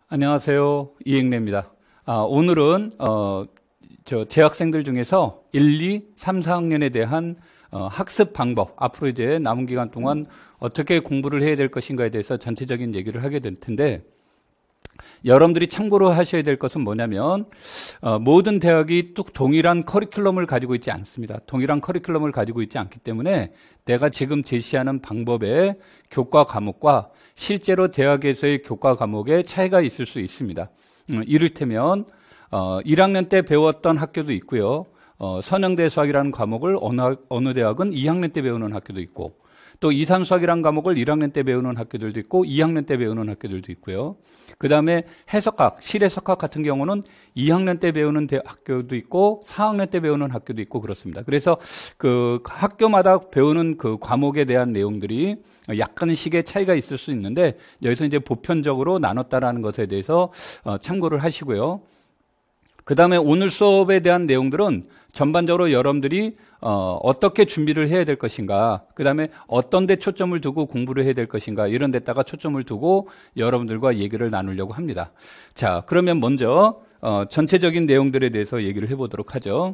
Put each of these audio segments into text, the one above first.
안녕하세요. 이행래입니다. 오늘은 재학생들 중에서 1, 2, 3, 4학년에 대한 학습 방법, 앞으로 이제 남은 기간 동안 어떻게 공부를 해야 될 것인가에 대해서 전체적인 얘기를 하게 될 텐데, 여러분들이 참고로 하셔야 될 것은 뭐냐면, 모든 대학이 또 동일한 커리큘럼을 가지고 있지 않습니다. 동일한 커리큘럼을 가지고 있지 않기 때문에 내가 지금 제시하는 방법의 교과 과목과 실제로 대학에서의 교과 과목에 차이가 있을 수 있습니다. 이를테면 1학년 때 배웠던 학교도 있고요. 선형대 수학이라는 과목을 어느 대학은 2학년 때 배우는 학교도 있고, 또 이산수학이라는 과목을 1학년 때 배우는 학교들도 있고 2학년 때 배우는 학교들도 있고요. 그 다음에 해석학, 실해석학 같은 경우는 2학년 때 배우는 학교도 있고 4학년 때 배우는 학교도 있고 그렇습니다. 그래서 그 학교마다 배우는 그 과목에 대한 내용들이 약간씩의 차이가 있을 수 있는데, 여기서 이제 보편적으로 나눴다라는 것에 대해서 참고를 하시고요. 그 다음에 오늘 수업에 대한 내용들은 전반적으로 여러분들이 어떻게 준비를 해야 될 것인가, 그 다음에 어떤 데 초점을 두고 공부를 해야 될 것인가, 이런 데다가 초점을 두고 여러분들과 얘기를 나누려고 합니다. 자, 그러면 먼저 전체적인 내용들에 대해서 얘기를 해보도록 하죠.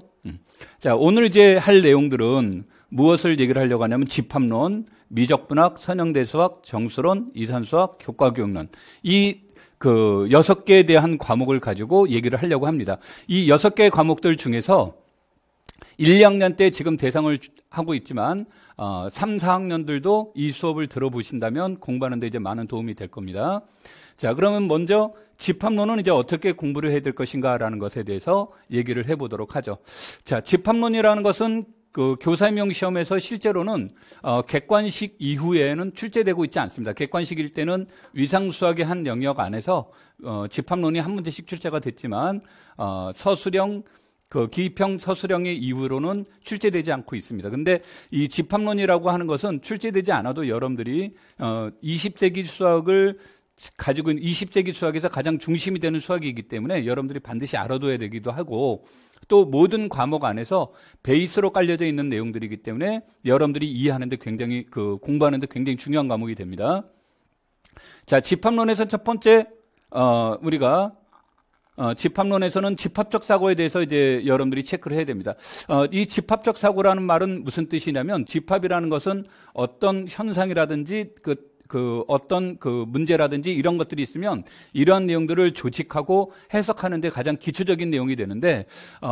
자, 오늘 이제 할 내용들은 무엇을 얘기를 하려고 하냐면 집합론, 미적분학, 선형대 수학, 정수론, 이산수학, 교과교육론, 이 6개에 대한 과목을 가지고 얘기를 하려고 합니다. 이 6개의 과목들 중에서 1, 2학년 때 지금 대상을 하고 있지만 3, 4학년들도 이 수업을 들어보신다면 공부하는 데 이제 많은 도움이 될 겁니다. 자, 그러면 먼저 집합론은 이제 어떻게 공부를 해야 될 것인가라는 것에 대해서 얘기를 해보도록 하죠. 자, 집합론이라는 것은 그 교사임용 시험에서 실제로는 객관식 이후에는 출제되고 있지 않습니다. 객관식일 때는 위상수학의 한 영역 안에서 집합론이 한 문제씩 출제가 됐지만 서술형, 그 기입형 서술형의 이후로는 출제되지 않고 있습니다. 근데 이 집합론이라고 하는 것은 출제되지 않아도 여러분들이 20세기 수학을 가지고 있는 20세기 수학에서 가장 중심이 되는 수학이기 때문에 여러분들이 반드시 알아둬야 되기도 하고, 또 모든 과목 안에서 베이스로 깔려져 있는 내용들이기 때문에 여러분들이 이해하는데 굉장히 공부하는데 굉장히 중요한 과목이 됩니다. 자, 집합론에서 첫 번째 우리가 집합론에서는 집합적 사고에 대해서 이제 여러분들이 체크를 해야 됩니다. 이 집합적 사고라는 말은 무슨 뜻이냐면, 집합이라는 것은 어떤 현상이라든지 어떤 문제라든지 이런 것들이 있으면 이러한 내용들을 조직하고 해석하는데 가장 기초적인 내용이 되는데,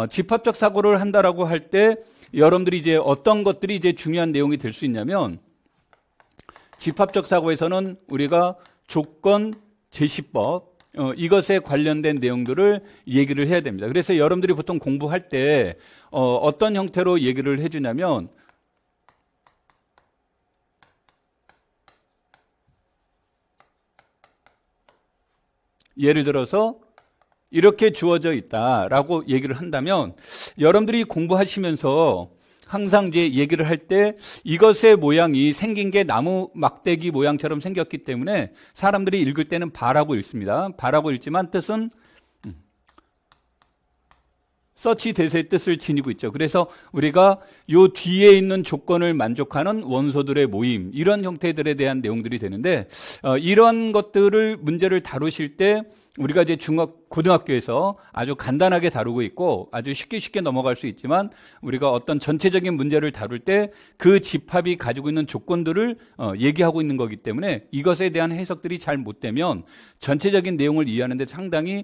집합적 사고를 한다라고 할 때 여러분들이 이제 어떤 것들이 이제 중요한 내용이 될 수 있냐면, 집합적 사고에서는 우리가 조건 제시법, 이것에 관련된 내용들을 얘기를 해야 됩니다. 그래서 여러분들이 보통 공부할 때 어떤 형태로 얘기를 해주냐면, 예를 들어서 이렇게 주어져 있다라고 얘기를 한다면, 여러분들이 공부하시면서 항상 이제 얘기를 할 때 이것의 모양이 생긴 게 나무 막대기 모양처럼 생겼기 때문에 사람들이 읽을 때는 바라고 읽습니다. 바라고 읽지만 뜻은 서치 대세의 뜻을 지니고 있죠. 그래서 우리가 요 뒤에 있는 조건을 만족하는 원소들의 모임, 이런 형태들에 대한 내용들이 되는데, 이런 것들을 문제를 다루실 때 우리가 이제 고등학교에서 아주 간단하게 다루고 있고 아주 쉽게 넘어갈 수 있지만, 우리가 어떤 전체적인 문제를 다룰 때 그 집합이 가지고 있는 조건들을 얘기하고 있는 거기 때문에 이것에 대한 해석들이 잘 못 되면 전체적인 내용을 이해하는데 상당히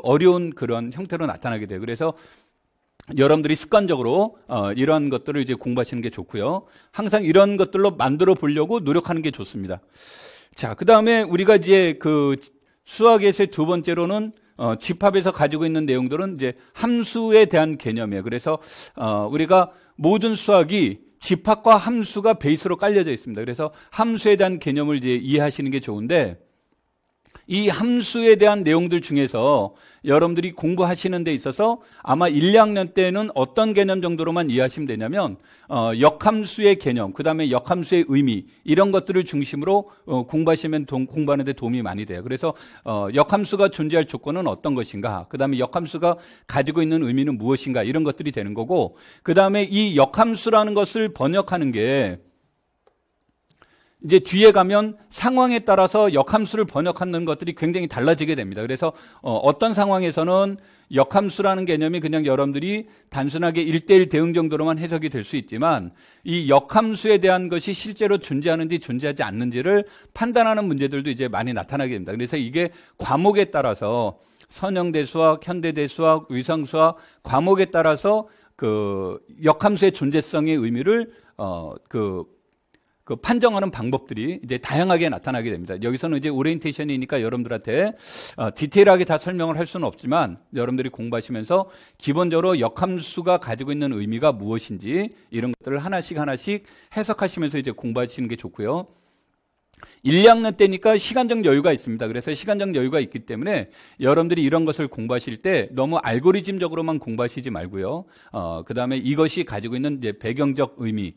어려운 그런 형태로 나타나게 돼요. 그래서 여러분들이 습관적으로 이러한 것들을 이제 공부하시는 게 좋고요. 항상 이런 것들로 만들어 보려고 노력하는 게 좋습니다. 자, 그 다음에 우리가 이제 수학에서의 두 번째로는 집합에서 가지고 있는 내용들은 이제 함수에 대한 개념이에요. 그래서 우리가 모든 수학이 집합과 함수가 베이스로 깔려져 있습니다. 그래서 함수에 대한 개념을 이제 이해하시는 게 좋은데, 이 함수에 대한 내용들 중에서 여러분들이 공부하시는 데 있어서 아마 1, 2학년 때는 어떤 개념 정도로만 이해하시면 되냐면, 역함수의 개념, 그 다음에 역함수의 의미, 이런 것들을 중심으로 공부하시면 공부하는 데 도움이 많이 돼요. 그래서 역함수가 존재할 조건은 어떤 것인가, 그 다음에 역함수가 가지고 있는 의미는 무엇인가, 이런 것들이 되는 거고, 그 다음에 이 역함수라는 것을 번역하는 게 이제 뒤에 가면 상황에 따라서 역함수를 번역하는 것들이 굉장히 달라지게 됩니다. 그래서 어떤 상황에서는 역함수라는 개념이 그냥 여러분들이 단순하게 1:1 대응 정도로만 해석이 될 수 있지만 이 역함수에 대한 것이 실제로 존재하는지 존재하지 않는지를 판단하는 문제들도 이제 많이 나타나게 됩니다. 그래서 이게 과목에 따라서 선형대수학, 현대대수학, 위성수학 과목에 따라서 그 역함수의 존재성의 의미를 그 판정하는 방법들이 이제 다양하게 나타나게 됩니다. 여기서는 이제 오리엔테이션이니까 여러분들한테 디테일하게 다 설명을 할 수는 없지만 여러분들이 공부하시면서 기본적으로 역함수가 가지고 있는 의미가 무엇인지 이런 것들을 하나씩 해석하시면서 이제 공부하시는 게 좋고요. 1, 2학년 때니까 시간적 여유가 있습니다. 그래서 시간적 여유가 있기 때문에 여러분들이 이런 것을 공부하실 때 너무 알고리즘적으로만 공부하시지 말고요. 그 다음에 이것이 가지고 있는 이제 배경적 의미,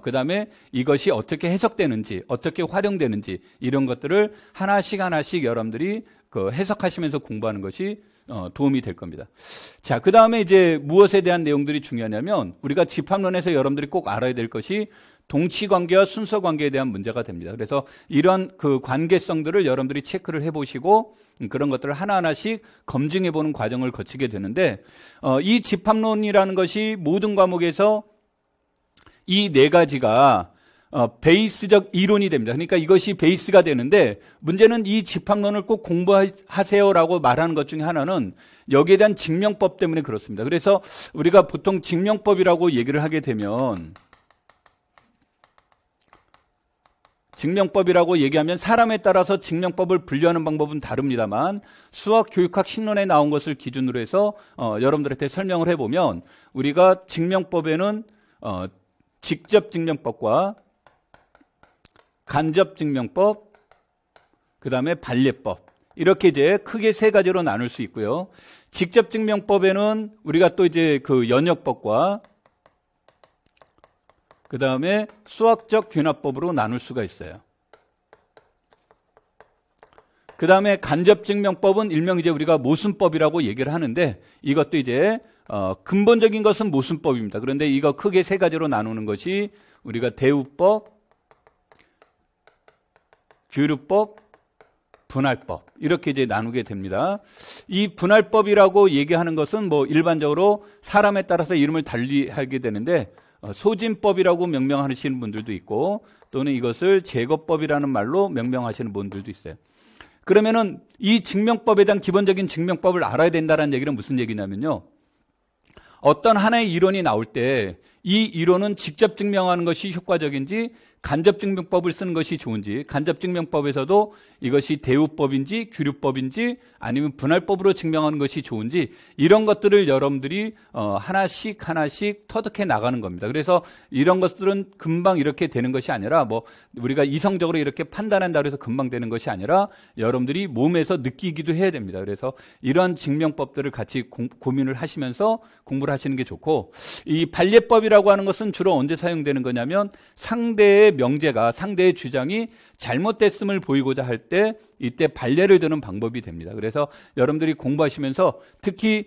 그 다음에 이것이 어떻게 해석되는지, 어떻게 활용되는지 이런 것들을 하나씩 여러분들이 그 해석하시면서 공부하는 것이 도움이 될 겁니다. 자, 그 다음에 이제 무엇에 대한 내용들이 중요하냐면 우리가 집합론에서 여러분들이 꼭 알아야 될 것이 동치관계와 순서관계에 대한 문제가 됩니다. 그래서 이런 그 관계성들을 여러분들이 체크를 해보시고 그런 것들을 하나하나씩 검증해보는 과정을 거치게 되는데 이 집합론이라는 것이 모든 과목에서 이 네 가지가 베이스적 이론이 됩니다. 그러니까 이것이 베이스가 되는데 문제는 이 집합론을 꼭 공부하세요라고 말하는 것 중에 하나는 여기에 대한 증명법 때문에 그렇습니다. 그래서 우리가 보통 증명법이라고 얘기를 하게 되면 증명법이라고 얘기하면 사람에 따라서 증명법을 분류하는 방법은 다릅니다만 수학 교육학 신론에 나온 것을 기준으로 해서 여러분들한테 설명을 해보면 우리가 증명법에는 직접 증명법과 간접 증명법, 그 다음에 반례법 이렇게 이제 크게 세 가지로 나눌 수 있고요. 직접 증명법에는 우리가 또 이제 그 연역법과 그 다음에 수학적 귀납법으로 나눌 수가 있어요. 그 다음에 간접증명법은 일명 이제 우리가 모순법이라고 얘기를 하는데 이것도 이제 근본적인 것은 모순법입니다. 그런데 이거 크게 세 가지로 나누는 것이 우리가 대우법, 규류법, 분할법 이렇게 이제 나누게 됩니다. 이 분할법이라고 얘기하는 것은 뭐 일반적으로 사람에 따라서 이름을 달리 하게 되는데 소진법이라고 명명하시는 분들도 있고 또는 이것을 제거법이라는 말로 명명하시는 분들도 있어요. 그러면은 이 증명법에 대한 기본적인 증명법을 알아야 된다는 얘기는 무슨 얘기냐면요. 어떤 하나의 이론이 나올 때 이 이론은 직접 증명하는 것이 효과적인지 간접증명법을 쓰는 것이 좋은지 간접증명법에서도 이것이 대우법인지 규류법인지 아니면 분할법으로 증명하는 것이 좋은지 이런 것들을 여러분들이 하나씩 터득해 나가는 겁니다. 그래서 이런 것들은 금방 이렇게 되는 것이 아니라 뭐 우리가 이성적으로 이렇게 판단한다고 해서 금방 되는 것이 아니라 여러분들이 몸에서 느끼기도 해야 됩니다. 그래서 이런 증명법들을 같이 고민을 하시면서 공부를 하시는 게 좋고 이 반례법이라고 하는 것은 주로 언제 사용되는 거냐면 상대의 명제가 상대의 주장이 잘못됐음을 보이고자 할 때 이때 반례를 드는 방법이 됩니다. 그래서 여러분들이 공부하시면서 특히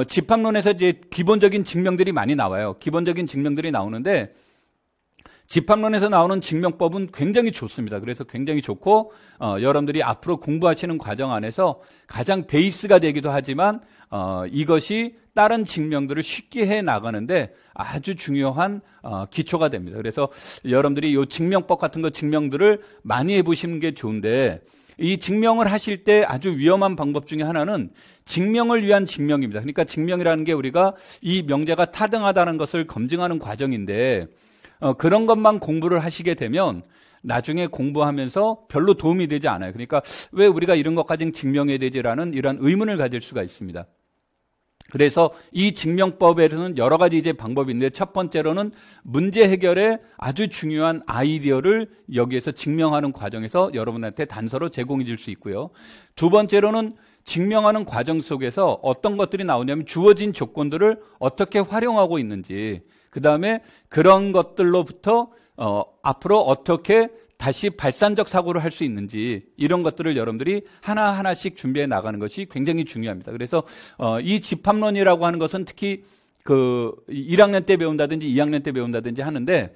집합론에서 이제 기본적인 증명들이 많이 나와요. 기본적인 증명들이 나오는데 집합론에서 나오는 증명법은 굉장히 좋습니다. 그래서 굉장히 좋고 여러분들이 앞으로 공부하시는 과정 안에서 가장 베이스가 되기도 하지만 이것이 다른 증명들을 쉽게 해 나가는데 아주 중요한 기초가 됩니다. 그래서 여러분들이 이 증명법 같은 거 증명들을 많이 해보시는 게 좋은데 이 증명을 하실 때 아주 위험한 방법 중에 하나는 증명을 위한 증명입니다. 그러니까 증명이라는 게 우리가 이 명제가 타당하다는 것을 검증하는 과정인데 그런 것만 공부를 하시게 되면 나중에 공부하면서 별로 도움이 되지 않아요. 그러니까 왜 우리가 이런 것까지 증명해야 되지라는 이런 의문을 가질 수가 있습니다. 그래서 이 증명법에서는 여러 가지 이제 방법이 있는데 첫 번째로는 문제 해결에 아주 중요한 아이디어를 여기에서 증명하는 과정에서 여러분한테 단서로 제공해 줄 수 있고요. 두 번째로는 증명하는 과정 속에서 어떤 것들이 나오냐면 주어진 조건들을 어떻게 활용하고 있는지 그 다음에 그런 것들로부터 앞으로 어떻게 다시 발산적 사고를 할 수 있는지 이런 것들을 여러분들이 하나하나씩 준비해 나가는 것이 굉장히 중요합니다. 그래서 이 집합론이라고 하는 것은 특히 그 1학년 때 배운다든지 2학년 때 배운다든지 하는데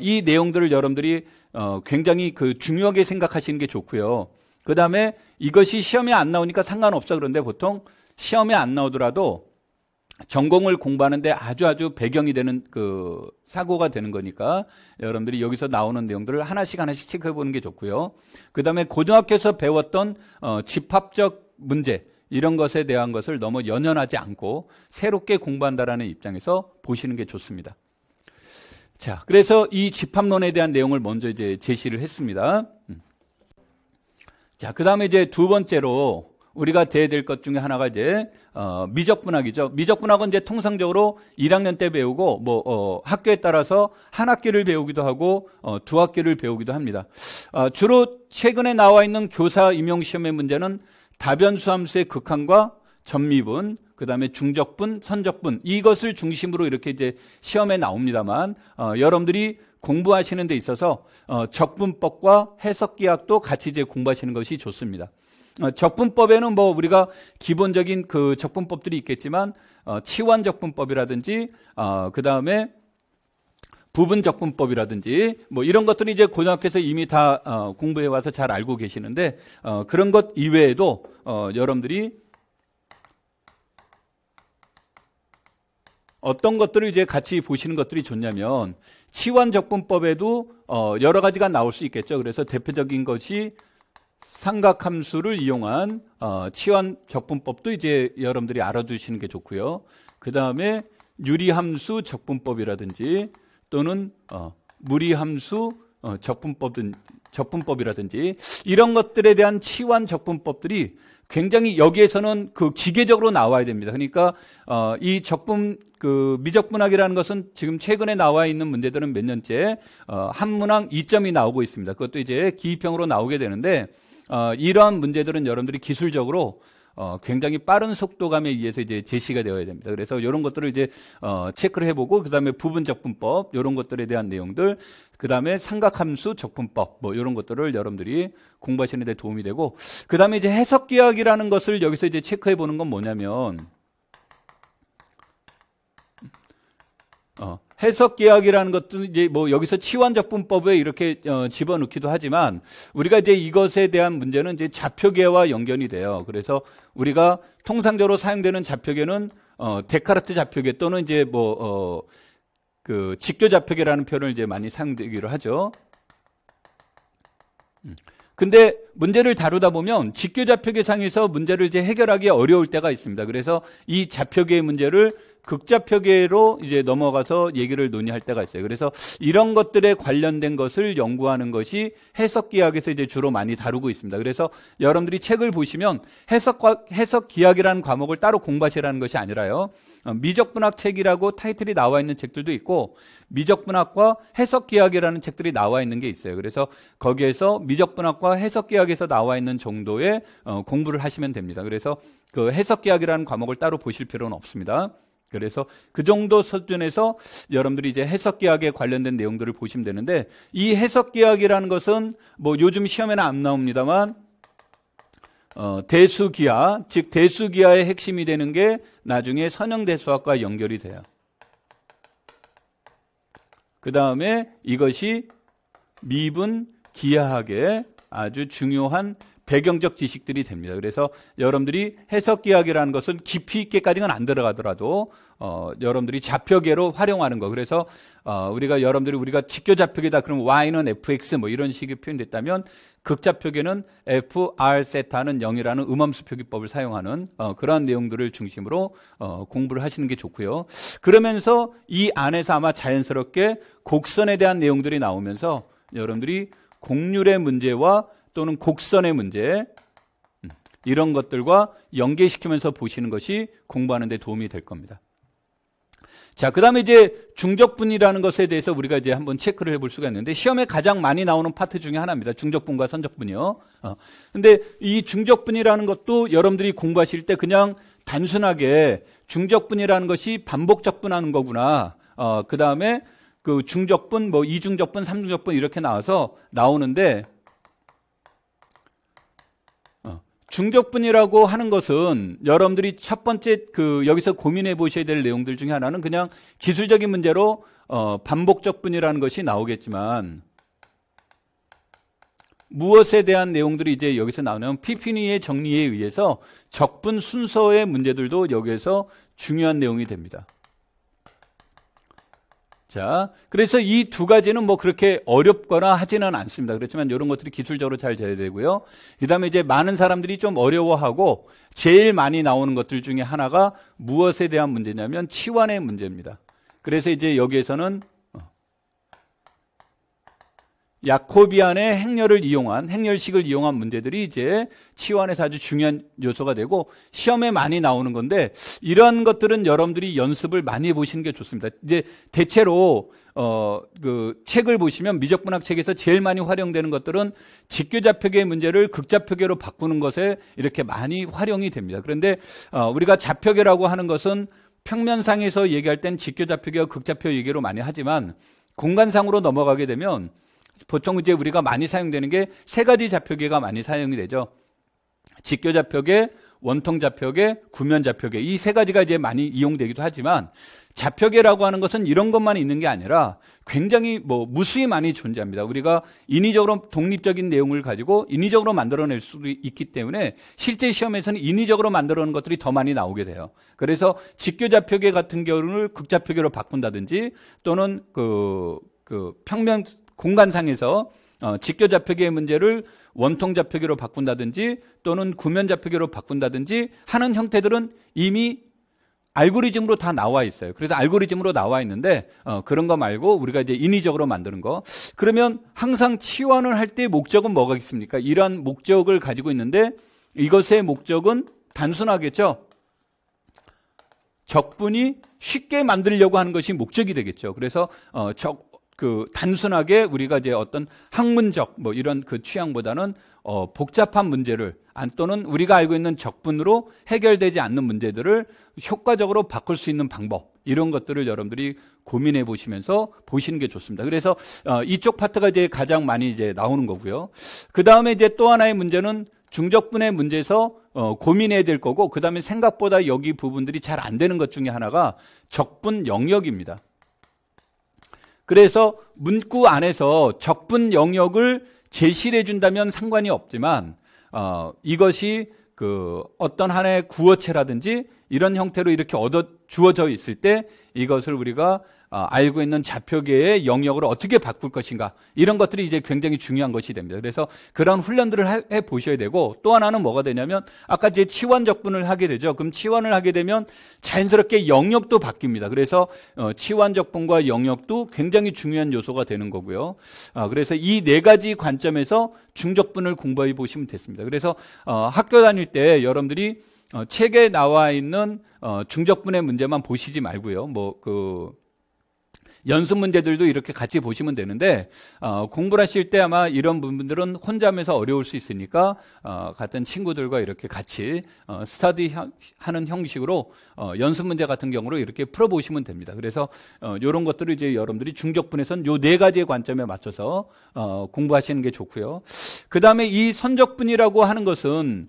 이 내용들을 여러분들이 굉장히 그 중요하게 생각하시는 게 좋고요. 그 다음에 이것이 시험에 안 나오니까 상관없어. 그런데 보통 시험에 안 나오더라도 전공을 공부하는데 아주 배경이 되는 그 사고가 되는 거니까 여러분들이 여기서 나오는 내용들을 하나씩 체크해 보는 게 좋고요. 그 다음에 고등학교에서 배웠던 집합적 문제 이런 것에 대한 것을 너무 연연하지 않고 새롭게 공부한다라는 입장에서 보시는 게 좋습니다. 자, 그래서 이 집합론에 대한 내용을 먼저 이제 제시를 했습니다. 자, 그 다음에 이제 두 번째로 우리가 돼야 될 것 중에 하나가 이제 미적분학이죠. 미적분학은 이제 통상적으로 1학년 때 배우고 학교에 따라서 한 학기를 배우기도 하고 두 학기를 배우기도 합니다. 주로 최근에 나와 있는 교사 임용 시험의 문제는 다변수 함수의 극한과 전미분, 그 다음에 중적분, 선적분 이것을 중심으로 이렇게 이제 시험에 나옵니다만 여러분들이 공부하시는 데 있어서 적분법과 해석기하학도 같이 이제 공부하시는 것이 좋습니다. 적분법에는 뭐 우리가 기본적인 그 적분법들이 있겠지만 치환적분법이라든지 그 다음에 부분적분법이라든지 뭐 이런 것들이 이제 고등학교에서 이미 다 공부해 와서 잘 알고 계시는데 그런 것 이외에도 여러분들이 어떤 것들을 이제 같이 보시는 것들이 좋냐면 치환적분법에도 여러 가지가 나올 수 있겠죠. 그래서 대표적인 것이 삼각함수를 이용한 치환적분법도 이제 여러분들이 알아두시는 게 좋고요. 그 다음에 유리함수 적분법이라든지 또는 무리함수 적분법이라든지 이런 것들에 대한 치환 적분법들이 굉장히 여기에서는 그 기계적으로 나와야 됩니다. 그러니까 이 미적분학이라는 것은 지금 최근에 나와 있는 문제들은 몇 년째 한 문항 2점이 나오고 있습니다. 그것도 이제 기입형으로 나오게 되는데 이러한 문제들은 여러분들이 기술적으로 굉장히 빠른 속도감에 의해서 이제 제시가 되어야 됩니다. 그래서 이런 것들을 이제 체크를 해보고 그 다음에 부분적분법 이런 것들에 대한 내용들, 그 다음에 삼각함수 적분법 뭐 이런 것들을 여러분들이 공부하시는 데 도움이 되고 그 다음에 이제 해석기하학이라는 것을 여기서 이제 체크해 보는 건 뭐냐면 해석기하학이라는 것도 이제 뭐 여기서 치환적분법에 이렇게 집어넣기도 하지만 우리가 이제 이것에 대한 문제는 이제 좌표계와 연결이 돼요. 그래서 우리가 통상적으로 사용되는 좌표계는 데카르트 좌표계 또는 이제 그 직교 좌표계라는 표현을 이제 많이 사용되기로 하죠. 근데 문제를 다루다 보면 직교 좌표계상에서 문제를 이제 해결하기 어려울 때가 있습니다. 그래서 이 좌표계의 문제를 극좌표계로 이제 넘어가서 얘기를 논의할 때가 있어요. 그래서 이런 것들에 관련된 것을 연구하는 것이 해석기하학에서 이제 주로 많이 다루고 있습니다. 그래서 여러분들이 책을 보시면 해석기하학이라는 과목을 따로 공부하시라는 것이 아니라요. 미적분학 책이라고 타이틀이 나와 있는 책들도 있고 미적분학과 해석기하학이라는 책들이 나와 있는 게 있어요. 그래서 거기에서 미적분학과 해석기하학에서 나와 있는 정도의 공부를 하시면 됩니다. 그래서 그 해석기하학이라는 과목을 따로 보실 필요는 없습니다. 그래서 그 정도 수준에서 여러분들이 이제 해석기하학에 관련된 내용들을 보시면 되는데 이 해석기하학이라는 것은 뭐 요즘 시험에는 안 나옵니다만 대수기하, 즉 대수기하의 핵심이 되는 게 나중에 선형대수학과 연결이 돼요. 그 다음에 이것이 미분 기하학의 아주 중요한 배경적 지식들이 됩니다. 그래서 여러분들이 해석기하학이라는 것은 깊이 있게까지는 안 들어가더라도 여러분들이 좌표계로 활용하는 거. 그래서 우리가 직교 좌표계다 그러면 y는 fx 뭐 이런 식의 표현됐다면 극좌표계는 fr 세타는 0이라는 음함수 표기법을 사용하는 그러한 내용들을 중심으로 공부를 하시는 게 좋고요. 그러면서 이 안에서 아마 자연스럽게 곡선에 대한 내용들이 나오면서 여러분들이 곡률의 문제와 또는 곡선의 문제 이런 것들과 연계시키면서 보시는 것이 공부하는 데 도움이 될 겁니다. 자, 그 다음에 이제 중적분이라는 것에 대해서 우리가 이제 한번 체크를 해볼 수가 있는데 시험에 가장 많이 나오는 파트 중에 하나입니다. 중적분과 선적분이요. 근데 이 중적분이라는 것도 여러분들이 공부하실 때 그냥 단순하게 중적분이라는 것이 반복적분하는 거구나. 그 다음에 그 중적분, 뭐 이중적분, 삼중적분 이렇게 나오는데 중적분이라고 하는 것은 여러분들이 첫 번째 여기서 고민해 보셔야 될 내용들 중에 하나는 그냥 기술적인 문제로 반복적분이라는 것이 나오겠지만 무엇에 대한 내용들이 이제 여기서 나오냐면 피피니의 정리에 의해서 적분 순서의 문제들도 여기에서 중요한 내용이 됩니다. 자, 그래서 이 두 가지는 뭐 그렇게 어렵거나 하지는 않습니다. 그렇지만 이런 것들이 기술적으로 잘 돼야 되고요. 그 다음에 이제 많은 사람들이 좀 어려워하고 제일 많이 나오는 것들 중에 하나가 무엇에 대한 문제냐면 치환의 문제입니다. 그래서 이제 여기에서는 야코비안의 행렬식을 이용한 문제들이 이제 치환에서 아주 중요한 요소가 되고 시험에 많이 나오는 건데 이런 것들은 여러분들이 연습을 많이 해보시는 게 좋습니다. 이제 대체로 책을 보시면 미적분학 책에서 제일 많이 활용되는 것들은 직교좌표계의 문제를 극좌표계로 바꾸는 것에 이렇게 많이 활용이 됩니다. 그런데 우리가 좌표계라고 하는 것은 평면상에서 얘기할 땐 직교좌표계와 극좌표 얘기로 많이 하지만 공간상으로 넘어가게 되면 보통 이제 우리가 많이 사용되는 게 세 가지 좌표계가 많이 사용이 되죠. 직교좌표계, 원통좌표계, 구면좌표계 이 세 가지가 이제 많이 이용되기도 하지만 좌표계라고 하는 것은 이런 것만 있는 게 아니라 굉장히 무수히 많이 존재합니다. 우리가 인위적으로 독립적인 내용을 가지고 인위적으로 만들어낼 수도 있기 때문에 실제 시험에서는 인위적으로 만들어내는 것들이 더 많이 나오게 돼요. 그래서 직교좌표계 같은 경우를 극좌표계로 바꾼다든지 또는 평면 공간상에서 직교좌표계의 문제를 원통좌표계로 바꾼다든지 또는 구면좌표계로 바꾼다든지 하는 형태들은 이미 알고리즘으로 다 나와 있어요. 그래서 알고리즘으로 나와 있는데 그런 거 말고 우리가 이제 인위적으로 만드는 거. 그러면 항상 치환을 할 때 목적은 뭐가 있습니까? 이러한 목적을 가지고 있는데 이것의 목적은 단순하겠죠. 적분이 쉽게 만들려고 하는 것이 목적이 되겠죠. 그래서 단순하게 우리가 이제 어떤 학문적 이런 취향보다는 복잡한 문제를 또는 우리가 알고 있는 적분으로 해결되지 않는 문제들을 효과적으로 바꿀 수 있는 방법 이런 것들을 여러분들이 고민해 보시면서 보시는 게 좋습니다. 그래서 이쪽 파트가 이제 가장 많이 이제 나오는 거고요. 그 다음에 이제 또 하나의 문제는 중적분의 문제에서 고민해야 될 거고 그 다음에 생각보다 여기 부분들이 잘 안 되는 것 중에 하나가 적분 영역입니다. 그래서 문구 안에서 적분 영역을 제시를 해준다면 상관이 없지만 이것이 어떤 하나의 구어체라든지 이런 형태로 이렇게 주어져 있을 때 이것을 우리가 알고 있는 좌표계의 영역을 어떻게 바꿀 것인가 이런 것들이 이제 굉장히 중요한 것이 됩니다. 그래서 그런 훈련들을 해 보셔야 되고 또 하나는 뭐가 되냐면 아까 이제 치환 적분을 하게 되죠. 그럼 치환을 하게 되면 자연스럽게 영역도 바뀝니다. 그래서 치환 적분과 영역도 굉장히 중요한 요소가 되는 거고요. 그래서 이 네 가지 관점에서 중적분을 공부해 보시면 됐습니다. 그래서 학교 다닐 때 여러분들이 책에 나와 있는 중적분의 문제만 보시지 말고요. 연습 문제들도 이렇게 같이 보시면 되는데 공부를 하실 때 아마 이런 부분들은 혼자 하면서 어려울 수 있으니까 같은 친구들과 이렇게 같이 스터디 하는 형식으로 연습 문제 같은 경우로 이렇게 풀어보시면 됩니다. 그래서 이런 것들을 이제 여러분들이 중적분에서는 요 네 가지의 관점에 맞춰서 공부하시는 게 좋고요. 그 다음에 이 선적분이라고 하는 것은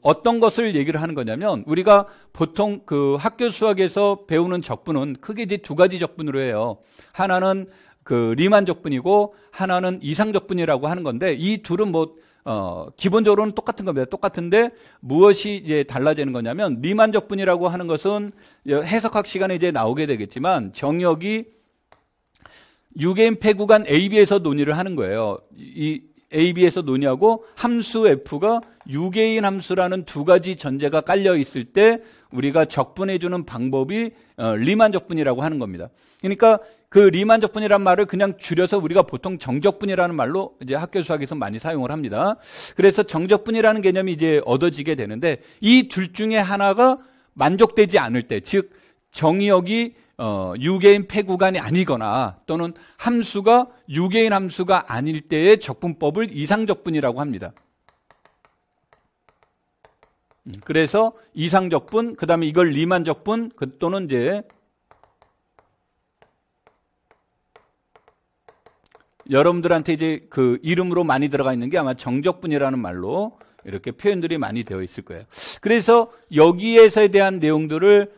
어떤 것을 얘기를 하는 거냐면 우리가 보통 학교 수학에서 배우는 적분은 크게 이제 두 가지 적분으로 해요. 하나는 리만 적분이고 하나는 이상 적분이라고 하는 건데 이 둘은 기본적으로는 똑같은 겁니다. 똑같은데 무엇이 이제 달라지는 거냐면 리만 적분이라고 하는 것은 해석학 시간에 이제 나오게 되겠지만 정역이 유게인 폐구간 AB에서 논의를 하는 거예요. 이 AB에서 논의하고 함수 F가 유게인 함수라는 두 가지 전제가 깔려 있을 때 우리가 적분해 주는 방법이 리만 적분이라고 하는 겁니다. 그러니까 리만 적분이란 말을 그냥 줄여서 우리가 보통 정적분이라는 말로 이제 학교 수학에서 많이 사용을 합니다. 그래서 정적분이라는 개념이 이제 얻어지게 되는데 이 둘 중에 하나가 만족되지 않을 때, 즉 정의역이 유게인 폐구간이 아니거나 또는 함수가 유게인 함수가 아닐 때의 적분법을 이상적분이라고 합니다. 그래서 이상적분, 그 다음에 이걸 리만적분 또는 이제 여러분들한테 이제 이름으로 많이 들어가 있는 게 아마 정적분이라는 말로 이렇게 표현들이 많이 되어 있을 거예요. 그래서 여기에서에 대한 내용들을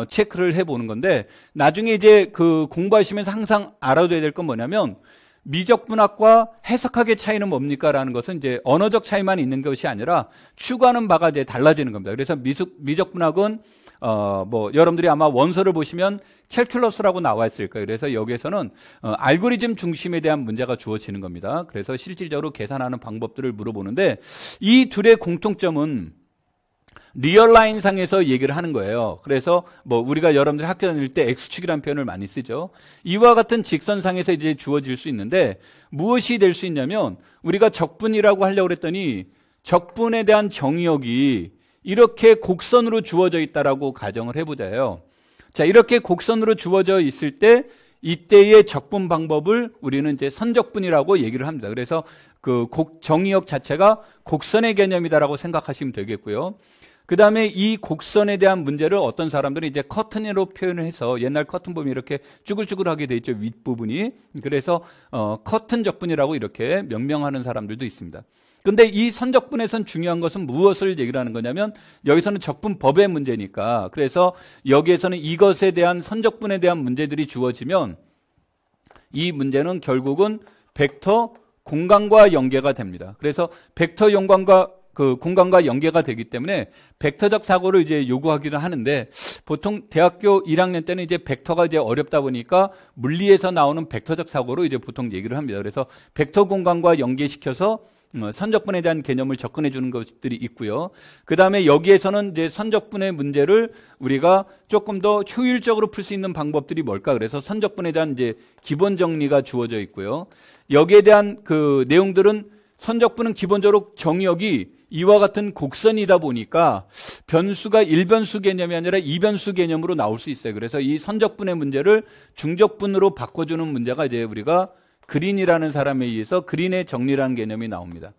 체크를 해보는 건데, 나중에 이제 그 공부하시면서 항상 알아둬야 될 건 뭐냐면, 미적분학과 해석학의 차이는 뭡니까? 라는 것은 이제 언어적 차이만 있는 것이 아니라 추구하는 바가 이제 달라지는 겁니다. 그래서 미적분학은 뭐 여러분들이 아마 원서를 보시면 캘큘러스라고 나와 있을 거예요. 그래서 여기에서는 알고리즘 중심에 대한 문제가 주어지는 겁니다. 그래서 실질적으로 계산하는 방법들을 물어보는데, 이 둘의 공통점은 리얼라인 상에서 얘기를 하는 거예요. 그래서 뭐 우리가 여러분들 학교 다닐 때 X축이라는 표현을 많이 쓰죠. 이와 같은 직선상에서 이제 주어질 수 있는데, 무엇이 될 수 있냐면, 우리가 적분이라고 하려고 그랬더니 적분에 대한 정의역이 이렇게 곡선으로 주어져 있다라고 가정을 해보자요. 자, 이렇게 곡선으로 주어져 있을 때 이때의 적분 방법을 우리는 이제 선적분이라고 얘기를 합니다. 그래서 그 정의역 자체가 곡선의 개념이다라고 생각하시면 되겠고요. 그 다음에 이 곡선에 대한 문제를 어떤 사람들은 이제 커튼으로 표현을 해서, 옛날 커튼 보면 이렇게 쭈글쭈글하게 돼 있죠, 윗부분이. 그래서 커튼 적분이라고 이렇게 명명하는 사람들도 있습니다. 근데 이 선적분에선 중요한 것은 무엇을 얘기를 하는 거냐면, 여기서는 적분법의 문제니까, 그래서 여기에서는 이것에 대한 선적분에 대한 문제들이 주어지면 이 문제는 결국은 벡터 공간과 연계가 됩니다. 그래서 벡터 공간과 연계가 되기 때문에 벡터적 사고를 이제 요구하기도 하는데, 보통 대학교 1학년 때는 이제 벡터가 이제 어렵다 보니까 물리에서 나오는 벡터적 사고로 이제 보통 얘기를 합니다. 그래서 벡터 공간과 연계시켜서 선적분에 대한 개념을 접근해 주는 것들이 있고요. 그 다음에 여기에서는 이제 선적분의 문제를 우리가 조금 더 효율적으로 풀 수 있는 방법들이 뭘까? 그래서 선적분에 대한 이제 기본 정리가 주어져 있고요. 여기에 대한 그 내용들은, 선적분은 기본적으로 정의역이 이와 같은 곡선이다 보니까 변수가 1변수 개념이 아니라 2변수 개념으로 나올 수 있어요. 그래서 이 선적분의 문제를 중적분으로 바꿔주는 문제가 이제 우리가 그린이라는 사람에 의해서 그린의 정리라는 개념이 나옵니다.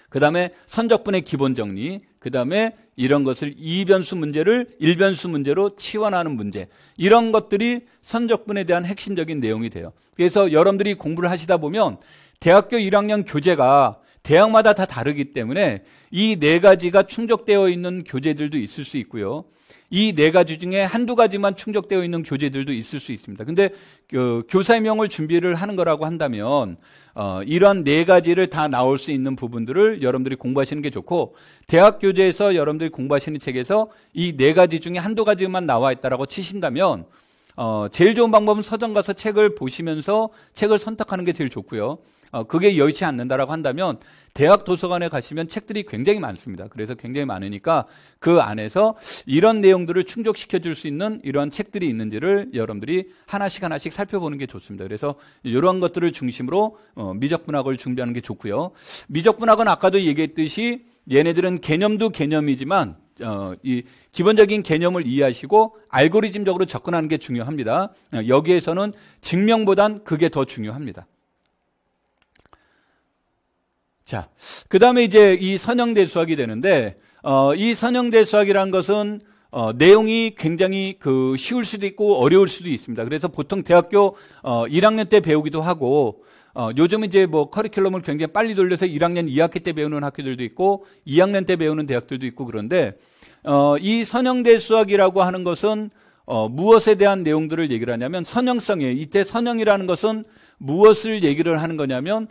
그 다음에 선적분의 기본 정리, 그 다음에 이런 것을 2변수 문제를 1변수 문제로 치환하는 문제, 이런 것들이 선적분에 대한 핵심적인 내용이 돼요. 그래서 여러분들이 공부를 하시다 보면 대학교 1학년 교재가 대학마다 다 다르기 때문에 이 네 가지가 충족되어 있는 교재들도 있을 수 있고요. 이 네 가지 중에 한두 가지만 충족되어 있는 교재들도 있을 수 있습니다. 근데 교사임용을 준비를 하는 거라고 한다면 이런 네 가지를 다 나올 수 있는 부분들을 여러분들이 공부하시는 게 좋고, 대학 교재에서 여러분들이 공부하시는 책에서 이 네 가지 중에 한두 가지만 나와 있다라고 치신다면 제일 좋은 방법은 서점 가서 책을 보시면서 책을 선택하는 게 제일 좋고요. 그게 여의치 않는다라고 한다면 대학 도서관에 가시면 책들이 굉장히 많습니다. 그래서 굉장히 많으니까 그 안에서 이런 내용들을 충족시켜 줄 수 있는 이러한 책들이 있는지를 여러분들이 하나씩 살펴보는 게 좋습니다. 그래서 이런 것들을 중심으로 미적분학을 준비하는 게 좋고요. 미적분학은 아까도 얘기했듯이 얘네들은 개념도 개념이지만 이 기본적인 개념을 이해하시고 알고리즘적으로 접근하는 게 중요합니다. 여기에서는 증명보단 그게 더 중요합니다. 자, 그 다음에 이제 이 선형대수학이 되는데, 이 선형대수학이라는 것은 내용이 굉장히 쉬울 수도 있고 어려울 수도 있습니다. 그래서 보통 대학교 1학년 때 배우기도 하고, 요즘은 이제 뭐 커리큘럼을 굉장히 빨리 돌려서 1학년 2학기 때 배우는 학교들도 있고 2학년 때 배우는 대학들도 있고, 그런데 이 선형대수학이라고 하는 것은 무엇에 대한 내용들을 얘기를 하냐면 선형성이에요. 이때 선형이라는 것은 무엇을 얘기를 하는 거냐면,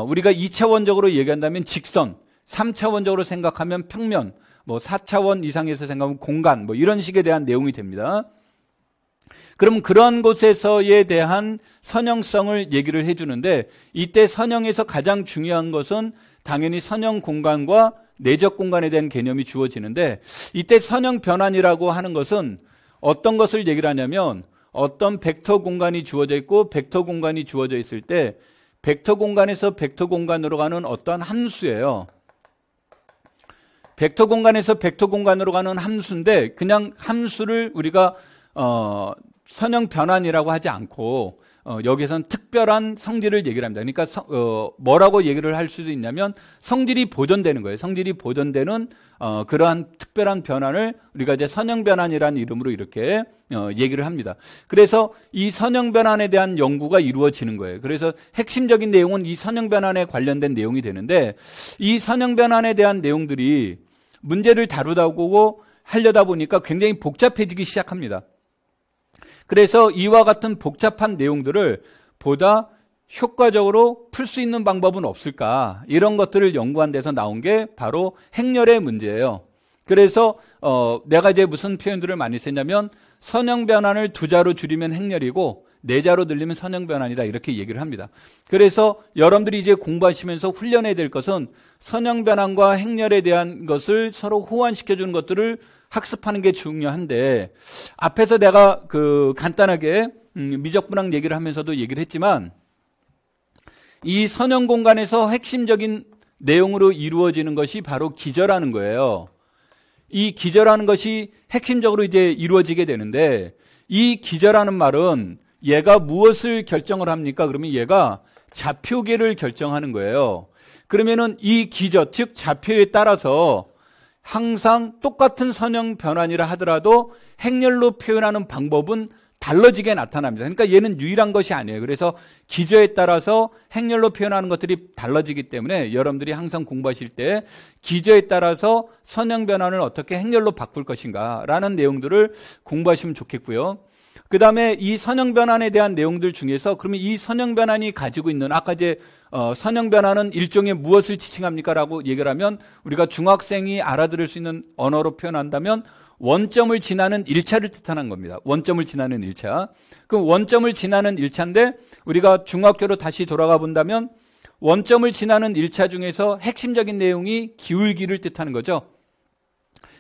우리가 2차원적으로 얘기한다면 직선, 3차원적으로 생각하면 평면, 뭐 4차원 이상에서 생각하면 공간, 뭐 이런 식에 대한 내용이 됩니다. 그럼 그런 곳에서에 대한 선형성을 얘기를 해주는데, 이때 선형에서 가장 중요한 것은 당연히 선형 공간과 내적 공간에 대한 개념이 주어지는데, 이때 선형 변환이라고 하는 것은 어떤 것을 얘기를 하냐면, 어떤 벡터 공간이 주어져 있고 벡터 공간이 주어져 있을 때 벡터 공간에서 벡터 공간으로 가는 어떤 함수예요. 벡터 공간에서 벡터 공간으로 가는 함수인데, 그냥 함수를 우리가 선형 변환이라고 하지 않고 여기서는 특별한 성질을 얘기를 합니다. 그러니까 뭐라고 얘기를 할 수도 있냐면 성질이 보존되는 거예요. 성질이 보존되는 그러한 특별한 변환을 우리가 이제 선형 변환이라는 이름으로 이렇게 얘기를 합니다. 그래서 이 선형 변환에 대한 연구가 이루어지는 거예요. 그래서 핵심적인 내용은 이 선형 변환에 관련된 내용이 되는데, 이 선형 변환에 대한 내용들이 문제를 다루다 보고 하려다 보니까 굉장히 복잡해지기 시작합니다. 그래서 이와 같은 복잡한 내용들을 보다 효과적으로 풀 수 있는 방법은 없을까, 이런 것들을 연구한 데서 나온 게 바로 행렬의 문제예요. 그래서 내가 이제 무슨 표현들을 많이 쓰냐면, 선형 변환을 2자로 줄이면 행렬이고 4자로 늘리면 선형 변환이다, 이렇게 얘기를 합니다. 그래서 여러분들이 이제 공부하시면서 훈련해야 될 것은 선형 변환과 행렬에 대한 것을 서로 호환시켜주는 것들을 학습하는 게 중요한데, 앞에서 내가 간단하게 미적분학 얘기를 하면서도 얘기를 했지만, 이 선형 공간에서 핵심적인 내용으로 이루어지는 것이 바로 기저라는 거예요. 이 기저라는 것이 핵심적으로 이제 이루어지게 되는데, 이 기저라는 말은 얘가 무엇을 결정을 합니까? 그러면 얘가 좌표계를 결정하는 거예요. 그러면은 이 기저, 즉 좌표에 따라서 항상 똑같은 선형 변환이라 하더라도 행렬로 표현하는 방법은 달라지게 나타납니다. 그러니까 얘는 유일한 것이 아니에요. 그래서 기저에 따라서 행렬로 표현하는 것들이 달라지기 때문에 여러분들이 항상 공부하실 때 기저에 따라서 선형 변환을 어떻게 행렬로 바꿀 것인가 라는 내용들을 공부하시면 좋겠고요. 그 다음에 이 선형 변환에 대한 내용들 중에서, 그러면 이 선형 변환이 가지고 있는, 아까 이제 선형 변환은 일종의 무엇을 지칭합니까? 라고 얘기를 하면, 우리가 중학생이 알아들을 수 있는 언어로 표현한다면 원점을 지나는 1차를 뜻하는 겁니다. 원점을 지나는 1차. 그럼 원점을 지나는 1차인데, 우리가 중학교로 다시 돌아가 본다면 원점을 지나는 1차 중에서 핵심적인 내용이 기울기를 뜻하는 거죠.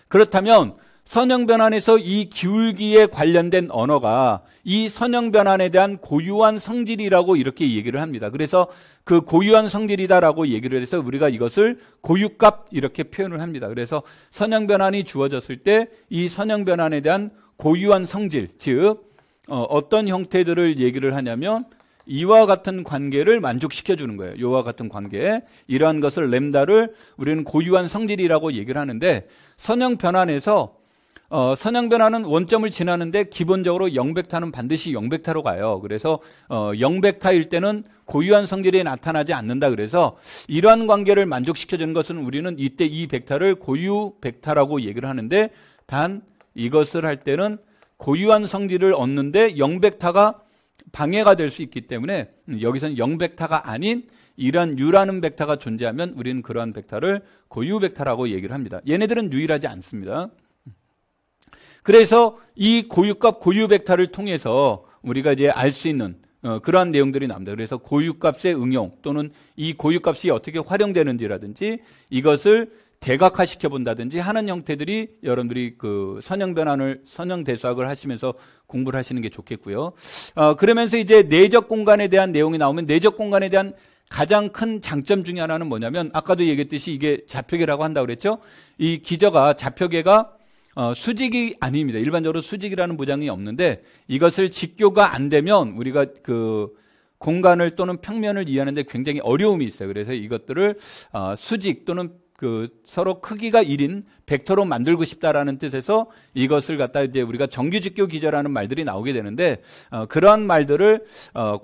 그렇다면 선형 변환에서 이 기울기에 관련된 언어가 이 선형 변환에 대한 고유한 성질이라고 이렇게 얘기를 합니다. 그래서 그 고유한 성질이다라고 얘기를 해서 우리가 이것을 고유값 이렇게 표현을 합니다. 그래서 선형 변환이 주어졌을 때 이 선형 변환에 대한 고유한 성질, 즉 어떤 형태들을 얘기를 하냐면 이와 같은 관계를 만족시켜 주는 거예요. 이와 같은 관계, 이러한 것을 램다를 우리는 고유한 성질이라고 얘기를 하는데, 선형 변환에서 선형 변환은 원점을 지나는데 기본적으로 0벡터는 반드시 0벡터로 가요. 그래서 0벡터일 때는 고유한 성질이 나타나지 않는다. 그래서 이러한 관계를 만족시켜주는 것은 우리는 이때 이 벡터를 고유 벡터라고 얘기를 하는데, 단 이것을 할 때는 고유한 성질을 얻는데 0벡터가 방해가 될 수 있기 때문에 여기서는 0벡터가 아닌 이러한 U라는 벡터가 존재하면 우리는 그러한 벡터를 고유 벡터라고 얘기를 합니다. 얘네들은 유일하지 않습니다. 그래서 이 고유값 고유 벡터를 통해서 우리가 이제 알 수 있는 그러한 내용들이 나옵니다. 그래서 고유값의 응용 또는 이 고유값이 어떻게 활용되는지라든지 이것을 대각화시켜 본다든지 하는 형태들이 여러분들이 그 선형 변환을 선형 대수학을 하시면서 공부를 하시는 게 좋겠고요. 그러면서 이제 내적 공간에 대한 내용이 나오면 내적 공간에 대한 가장 큰 장점 중에 하나는 뭐냐면, 아까도 얘기했듯이 이게 좌표계라고 한다고 그랬죠. 이 기저가 좌표계가 수직이 아닙니다. 일반적으로 수직이라는 보장이 없는데 이것을 직교가 안 되면 우리가 그 공간을 또는 평면을 이해하는데 굉장히 어려움이 있어요. 그래서 이것들을 수직 또는 그 서로 크기가 1인 벡터로 만들고 싶다라는 뜻에서 이것을 갖다 이제 우리가 정규직교 기저라는 말들이 나오게 되는데, 그러한 말들을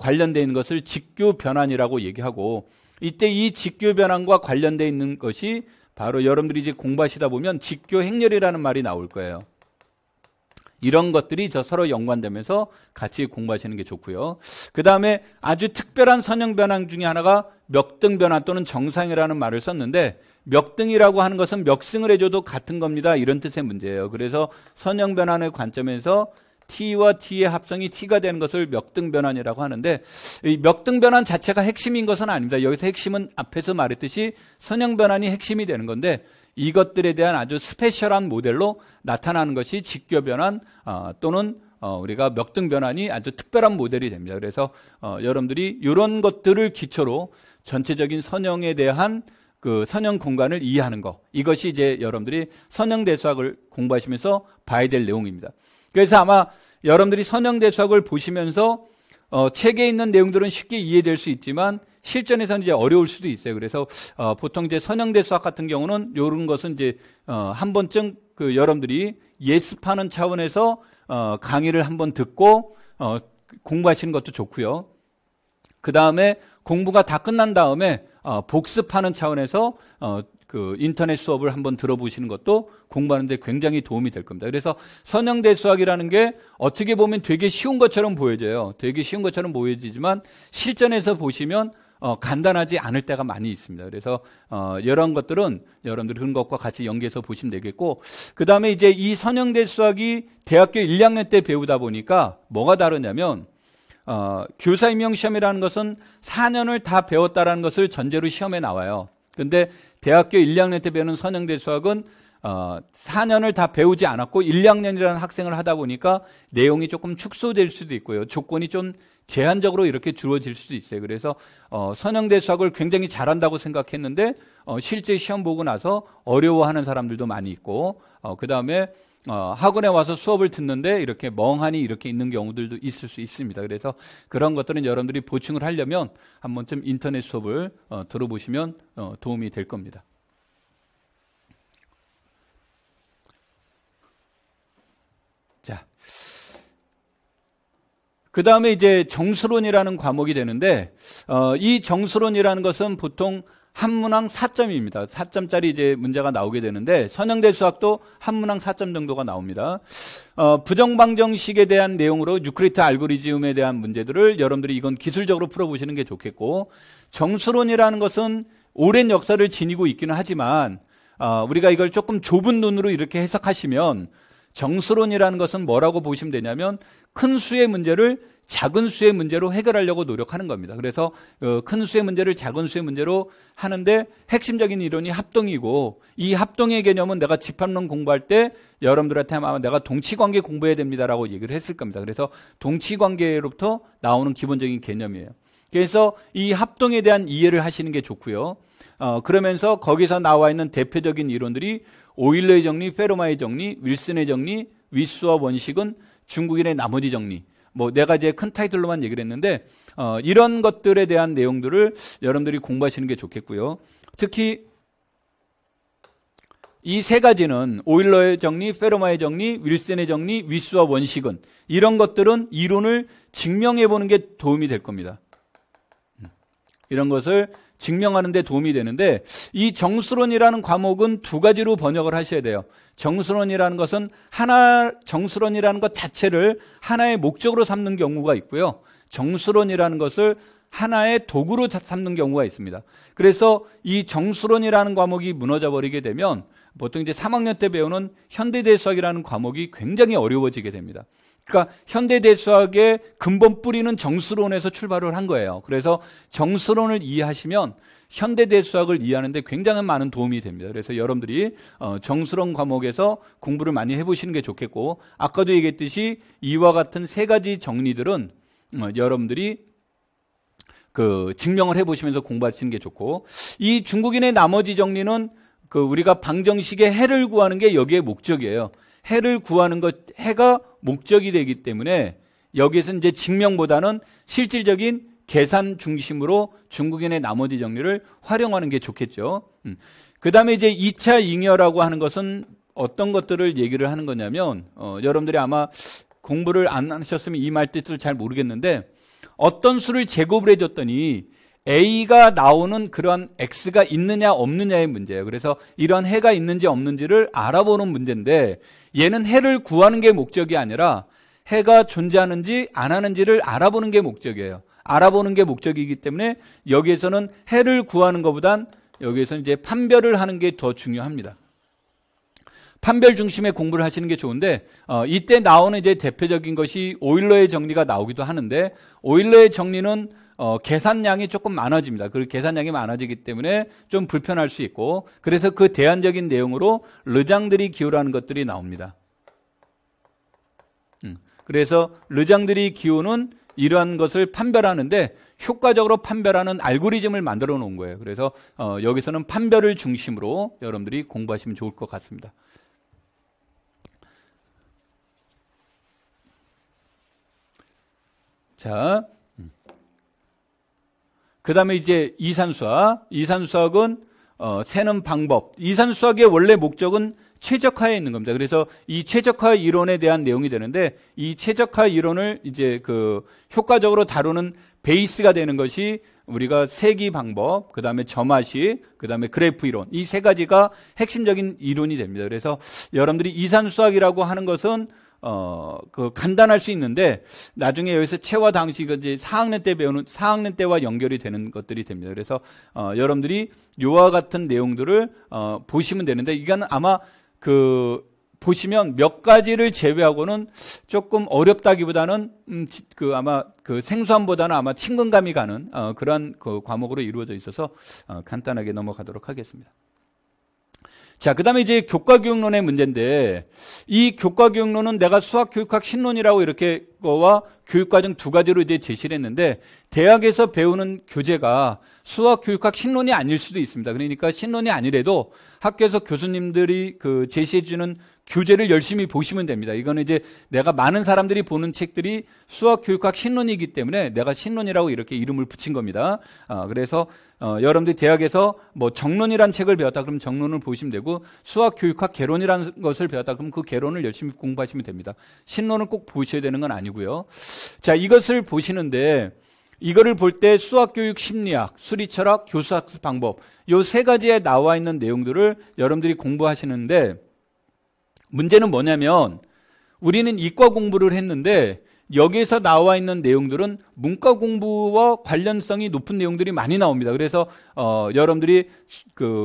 관련되어 있는 것을 직교 변환이라고 얘기하고, 이때 이 직교 변환과 관련되어 있는 것이 바로 여러분들이 이제 공부하시다 보면 직교 행렬이라는 말이 나올 거예요. 이런 것들이 서로 연관되면서 같이 공부하시는 게 좋고요. 그 다음에 아주 특별한 선형 변환 중에 하나가 멱등 변환 또는 정상이라는 말을 썼는데, 멱등이라고 하는 것은 멱승을 해줘도 같은 겁니다, 이런 뜻의 문제예요. 그래서 선형 변환의 관점에서 T와 T의 합성이 T가 되는 것을 멱등 변환이라고 하는데, 이 멱등 변환 자체가 핵심인 것은 아닙니다. 여기서 핵심은 앞에서 말했듯이 선형 변환이 핵심이 되는 건데, 이것들에 대한 아주 스페셜한 모델로 나타나는 것이 직교 변환 또는 우리가 멱등 변환이 아주 특별한 모델이 됩니다. 그래서 여러분들이 이런 것들을 기초로 전체적인 선형에 대한 그 선형 공간을 이해하는 것, 이것이 이제 여러분들이 선형 대수학을 공부하시면서 봐야 될 내용입니다. 그래서 아마 여러분들이 선형 대수학을 보시면서 책에 있는 내용들은 쉽게 이해될 수 있지만 실전에서는 이제 어려울 수도 있어요. 그래서 보통 이제 선형대 수학 같은 경우는 이런 것은 이제 한 번쯤 그 여러분들이 예습하는 차원에서 강의를 한번 듣고 공부하시는 것도 좋고요. 그 다음에 공부가 다 끝난 다음에 복습하는 차원에서 그 인터넷 수업을 한번 들어보시는 것도 공부하는데 굉장히 도움이 될 겁니다. 그래서 선형대 수학이라는 게 어떻게 보면 되게 쉬운 것처럼 보여져요. 되게 쉬운 것처럼 보여지지만 실전에서 보시면 간단하지 않을 때가 많이 있습니다. 그래서 이런 것들은 여러분들 그런 것과 같이 연계해서 보시면 되겠고, 그 다음에 이제 이 선형대 수학이 대학교 1학년 때 배우다 보니까 뭐가 다르냐면 교사 임용 시험이라는 것은 4년을 다 배웠다라는 것을 전제로 시험에 나와요. 근데 대학교 1, 2학년 때 배우는 선형대 수학은 4년을 다 배우지 않았고 1, 2학년이라는 학생을 하다 보니까 내용이 조금 축소될 수도 있고요. 조건이 좀 제한적으로 이렇게 주어질 수도 있어요. 그래서 선형대 수학을 굉장히 잘한다고 생각했는데 실제 시험 보고 나서 어려워하는 사람들도 많이 있고, 그 다음에 학원에 와서 수업을 듣는데 이렇게 멍하니 이렇게 있는 경우들도 있을 수 있습니다. 그래서 그런 것들은 여러분들이 보충을 하려면 한 번쯤 인터넷 수업을 들어보시면 도움이 될 겁니다. 자, 그 다음에 이제 정수론이라는 과목이 되는데, 이 정수론이라는 것은 보통 한 문항 4점입니다. 4점짜리 이제 문제가 나오게 되는데, 선형대 수학도 한 문항 4점 정도가 나옵니다. 부정방정식에 대한 내용으로 유클리드 알고리즘에 대한 문제들을 여러분들이 이건 기술적으로 풀어보시는 게 좋겠고, 정수론이라는 것은 오랜 역사를 지니고 있기는 하지만, 우리가 이걸 조금 좁은 눈으로 이렇게 해석하시면, 정수론이라는 것은 뭐라고 보시면 되냐면 큰 수의 문제를 작은 수의 문제로 해결하려고 노력하는 겁니다. 그래서 큰 수의 문제를 작은 수의 문제로 하는데 핵심적인 이론이 합동이고, 이 합동의 개념은 내가 집합론 공부할 때 여러분들한테 아마 내가 동치관계 공부해야 됩니다라고 얘기를 했을 겁니다. 그래서 동치관계로부터 나오는 기본적인 개념이에요. 그래서 이 합동에 대한 이해를 하시는 게 좋고요. 그러면서 거기서 나와 있는 대표적인 이론들이 오일러의 정리, 페르마의 정리, 윌슨의 정리, 위스와 원식은 중국인의 나머지 정리. 뭐 내가 이제 큰 타이틀로만 얘기를 했는데 이런 것들에 대한 내용들을 여러분들이 공부하시는 게 좋겠고요. 특히 이 세 가지는 오일러의 정리, 페르마의 정리, 윌슨의 정리, 위스와 원식은 이런 것들은 이론을 증명해 보는 게 도움이 될 겁니다. 이런 것을 증명하는 데 도움이 되는데, 이 정수론이라는 과목은 두 가지로 번역을 하셔야 돼요. 정수론이라는 것은 정수론이라는 것 자체를 하나의 목적으로 삼는 경우가 있고요. 정수론이라는 것을 하나의 도구로 삼는 경우가 있습니다. 그래서 이 정수론이라는 과목이 무너져 버리게 되면 보통 이제 3학년 때 배우는 현대대수학이라는 과목이 굉장히 어려워지게 됩니다. 그러니까 현대대수학의 근본 뿌리는 정수론에서 출발을 한 거예요. 그래서 정수론을 이해하시면 현대대수학을 이해하는데 굉장히 많은 도움이 됩니다. 그래서 여러분들이 정수론 과목에서 공부를 많이 해보시는 게 좋겠고, 아까도 얘기했듯이 이와 같은 세 가지 정리들은 여러분들이 그 증명을 해보시면서 공부하시는 게 좋고, 이 중국인의 나머지 정리는 그 우리가 방정식의 해를 구하는 게 여기에 목적이에요. 해를 구하는 것, 해가 목적이 되기 때문에 여기에서 이제 증명보다는 실질적인 계산 중심으로 중국인의 나머지 정리를 활용하는 게 좋겠죠. 그 다음에 이제 2차 잉여라고 하는 것은 어떤 것들을 얘기를 하는 거냐면, 여러분들이 아마 공부를 안 하셨으면 이 말 뜻을 잘 모르겠는데, 어떤 수를 제곱을 해줬더니 A가 나오는 그런 X가 있느냐 없느냐의 문제예요. 그래서 이런 해가 있는지 없는지를 알아보는 문제인데, 얘는 해를 구하는 게 목적이 아니라 해가 존재하는지 안 하는지를 알아보는 게 목적이에요. 알아보는 게 목적이기 때문에 여기에서는 해를 구하는 것보단 여기에서는 이제 판별을 하는 게 더 중요합니다. 판별 중심의 공부를 하시는 게 좋은데, 이때 나오는 이제 대표적인 것이 오일러의 정리가 나오기도 하는데, 오일러의 정리는 계산량이 조금 많아집니다. 그리고 계산량이 많아지기 때문에 좀 불편할 수 있고, 그래서 그 대안적인 내용으로 르장들이 기호라는 것들이 나옵니다. 그래서 르장들이 기호는 이러한 것을 판별하는데 효과적으로 판별하는 알고리즘을 만들어 놓은 거예요. 그래서 여기서는 판별을 중심으로 여러분들이 공부하시면 좋을 것 같습니다. 자, 그다음에 이제 이산수학은 세는 방법. 이산수학의 원래 목적은 최적화에 있는 겁니다. 그래서 이 최적화 이론에 대한 내용이 되는데 이 최적화 이론을 이제 그 효과적으로 다루는 베이스가 되는 것이 우리가 세기 방법, 그다음에 점화식, 그다음에 그래프 이론, 이 세 가지가 핵심적인 이론이 됩니다. 그래서 여러분들이 이산수학이라고 하는 것은 간단할 수 있는데 나중에 여기서 체화 당시 이제 4학년 때 배우는 4학년 때와 연결이 되는 것들이 됩니다. 그래서 여러분들이 요와 같은 내용들을 보시면 되는데 이건 아마 보시면 몇 가지를 제외하고는 조금 어렵다기보다는 아마 생소함보다는 아마 친근감이 가는 그러한 과목으로 이루어져 있어서 간단하게 넘어가도록 하겠습니다. 자, 그 다음에 이제 교과교육론의 문제인데 이 교과교육론은 내가 수학교육학 신론이라고 이렇게 거와 교육과정 두 가지로 이제 제시를 했는데 대학에서 배우는 교재가 수학교육학 신론이 아닐 수도 있습니다. 그러니까 신론이 아니래도 학교에서 교수님들이 제시해주는 교재를 열심히 보시면 됩니다. 이거는 이제 내가 많은 사람들이 보는 책들이 수학교육학 신론이기 때문에 내가 신론이라고 이렇게 이름을 붙인 겁니다. 그래서 여러분들이 대학에서 뭐 정론이라는 책을 배웠다 그러면 정론을 보시면 되고 수학교육학 개론이라는 것을 배웠다 그러면 그 개론을 열심히 공부하시면 됩니다. 신론을 꼭 보셔야 되는 건 아니고요. 자, 이것을 보시는데 이거를 볼 때 수학교육 심리학, 수리철학, 교수학습 방법 요 세 가지에 나와 있는 내용들을 여러분들이 공부하시는데 문제는 뭐냐면 우리는 이과 공부를 했는데 여기에서 나와 있는 내용들은 문과 공부와 관련성이 높은 내용들이 많이 나옵니다. 그래서 여러분들이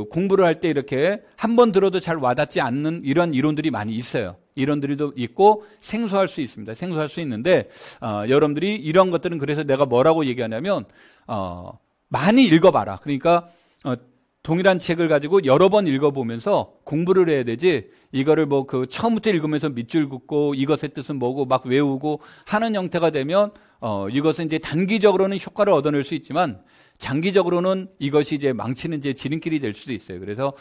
공부를 할 때 이렇게 한 번 들어도 잘 와닿지 않는 이런 이론들이 많이 있어요. 이론들도 있고 생소할 수 있습니다. 생소할 수 있는데 여러분들이 이런 것들은 그래서 내가 뭐라고 얘기하냐면 많이 읽어봐라. 그러니까 동일한 책을 가지고 여러 번 읽어보면서 공부를 해야 되지 이거를 처음부터 읽으면서 밑줄 긋고 이것의 뜻은 뭐고 막 외우고 하는 형태가 되면 이것은 이제 단기적으로는 효과를 얻어낼 수 있지만 장기적으로는 이것이 이제 망치는 이제 지름길이 될 수도 있어요. 그래서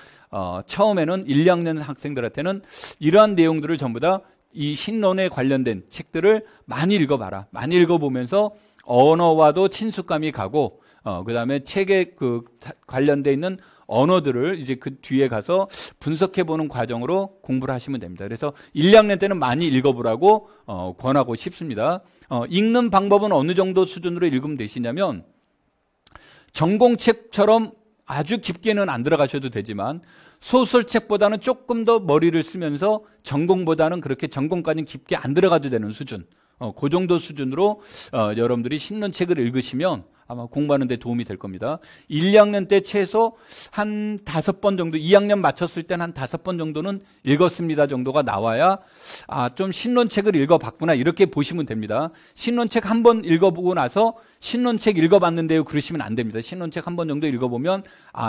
처음에는 1, 2학년 학생들한테는 이러한 내용들을 전부 다 이 신론에 관련된 책들을 많이 읽어봐라. 많이 읽어보면서 언어와도 친숙감이 가고 그 다음에 책에 관련돼 있는 언어들을 이제 그 뒤에 가서 분석해보는 과정으로 공부를 하시면 됩니다. 그래서 1, 2학년 때는 많이 읽어보라고 권하고 싶습니다. 읽는 방법은 어느 정도 수준으로 읽으면 되시냐면 전공책처럼 아주 깊게는 안 들어가셔도 되지만 소설책보다는 조금 더 머리를 쓰면서 전공보다는 그렇게 전공까지는 깊게 안 들어가도 되는 수준 그 정도 수준으로 여러분들이 신론책을 읽으시면 아마 공부하는 데 도움이 될 겁니다. 1, 2학년 때 최소 한 5번 정도, 2학년 마쳤을 때는 한 5번 정도는 읽었습니다 정도가 나와야 좀 신론책을 읽어봤구나 이렇게 보시면 됩니다. 신론책 한 번 읽어보고 나서 신론책 읽어봤는데요 그러시면 안 됩니다. 신론책 한 번 정도 읽어보면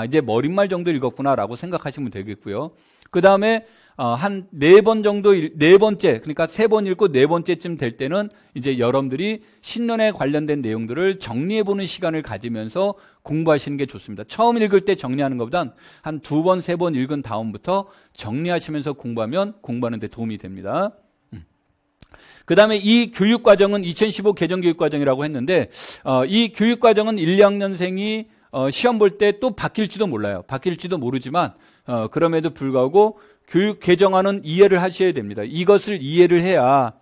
이제 머릿말 정도 읽었구나라고 생각하시면 되겠고요. 그 다음에 한 4번 정도, 4번째, 그러니까 3번 읽고 4번째쯤 될 때는 이제 여러분들이 신론에 관련된 내용들을 정리해보는 시간을 가지면서 공부하시는 게 좋습니다. 처음 읽을 때 정리하는 것보단 한 2번, 3번 읽은 다음부터 정리하시면서 공부하면 공부하는 데 도움이 됩니다. 그 다음에 이 교육과정은 2015 개정교육과정이라고 했는데 이 교육과정은 1, 2학년생이 시험 볼 때 또 바뀔지도 몰라요. 바뀔지도 모르지만 그럼에도 불구하고 교육 개정안은 이해를 하셔야 됩니다. 이것을 이해를 해야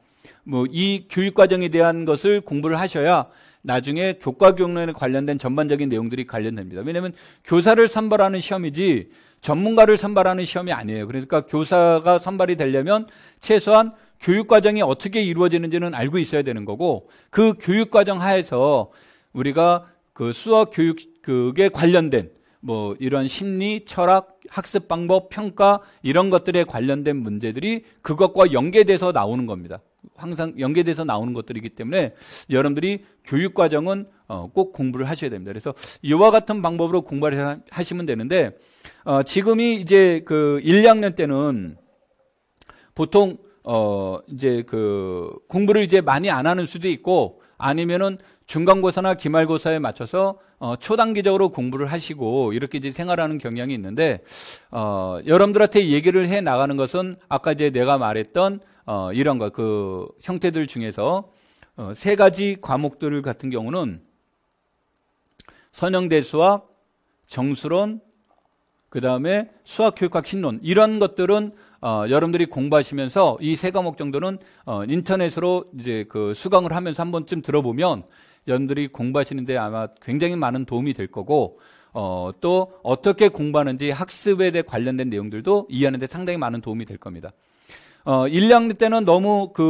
이 교육과정에 대한 것을 공부를 하셔야 나중에 교과교육론에 관련된 전반적인 내용들이 관련됩니다. 왜냐하면 교사를 선발하는 시험이지 전문가를 선발하는 시험이 아니에요. 그러니까 교사가 선발이 되려면 최소한 교육과정이 어떻게 이루어지는지는 알고 있어야 되는 거고 그 교육과정 하에서 우리가 수학 교육에 관련된 이런 심리, 철학, 학습 방법, 평가 이런 것들에 관련된 문제들이 그것과 연계돼서 나오는 겁니다. 항상 연계돼서 나오는 것들이기 때문에 여러분들이 교육과정은 꼭 공부를 하셔야 됩니다. 그래서 이와 같은 방법으로 공부를 하시면 되는데 지금이 이제 1, 2학년 때는 보통 이제 공부를 이제 많이 안 하는 수도 있고 아니면은 중간고사나 기말고사에 맞춰서 초단기적으로 공부를 하시고 이렇게 이제 생활하는 경향이 있는데 여러분들한테 얘기를 해 나가는 것은 아까 이제 내가 말했던 이런 형태들 중에서 3가지 과목들 같은 경우는 선형대 수학, 정수론, 그 다음에 수학교육학 신론, 이런 것들은 여러분들이 공부하시면서 이 세 과목 정도는 인터넷으로 이제 그 수강을 하면서 한 번쯤 들어보면 여러분들이 공부하시는데 아마 굉장히 많은 도움이 될 거고, 또 어떻게 공부하는지 학습에 대해 관련된 내용들도 이해하는 데 상당히 많은 도움이 될 겁니다. 1, 2학년 때는 너무 1,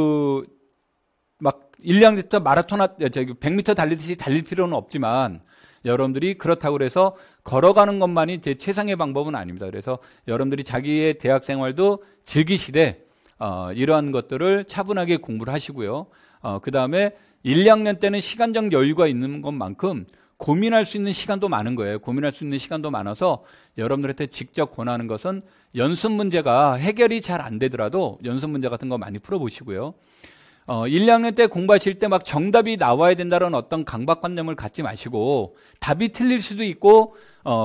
2학년 때부터 마라톤, 100m 달리듯이 달릴 필요는 없지만, 여러분들이 그렇다고 해서 걸어가는 것만이 제 최상의 방법은 아닙니다. 그래서 여러분들이 자기의 대학 생활도 즐기시되 이러한 것들을 차분하게 공부를 하시고요. 그 다음에 1, 2학년 때는 시간적 여유가 있는 것만큼 고민할 수 있는 시간도 많은 거예요. 고민할 수 있는 시간도 많아서 여러분들한테 직접 권하는 것은 연습 문제가 해결이 잘 안 되더라도 연습 문제 같은 거 많이 풀어보시고요. 1, 2학년 때 공부하실 때 막 정답이 나와야 된다는 어떤 강박관념을 갖지 마시고, 답이 틀릴 수도 있고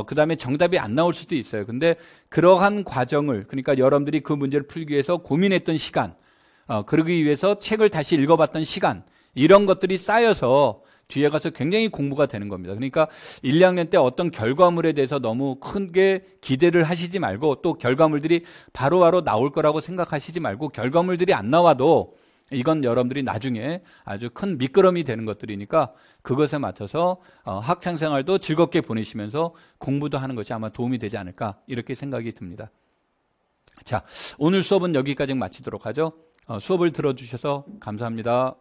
그 다음에 정답이 안 나올 수도 있어요. 근데 그러한 과정을, 그러니까 여러분들이 그 문제를 풀기 위해서 고민했던 시간, 그러기 위해서 책을 다시 읽어봤던 시간, 이런 것들이 쌓여서 뒤에 가서 굉장히 공부가 되는 겁니다. 그러니까 1, 2학년 때 어떤 결과물에 대해서 너무 크게 기대를 하시지 말고, 또 결과물들이 바로바로 나올 거라고 생각하시지 말고, 결과물들이 안 나와도 이건 여러분들이 나중에 아주 큰 미끄럼이 되는 것들이니까 그것에 맞춰서 학창생활도 즐겁게 보내시면서 공부도 하는 것이 아마 도움이 되지 않을까, 이렇게 생각이 듭니다. 자, 오늘 수업은 여기까지 마치도록 하죠. 수업을 들어주셔서 감사합니다.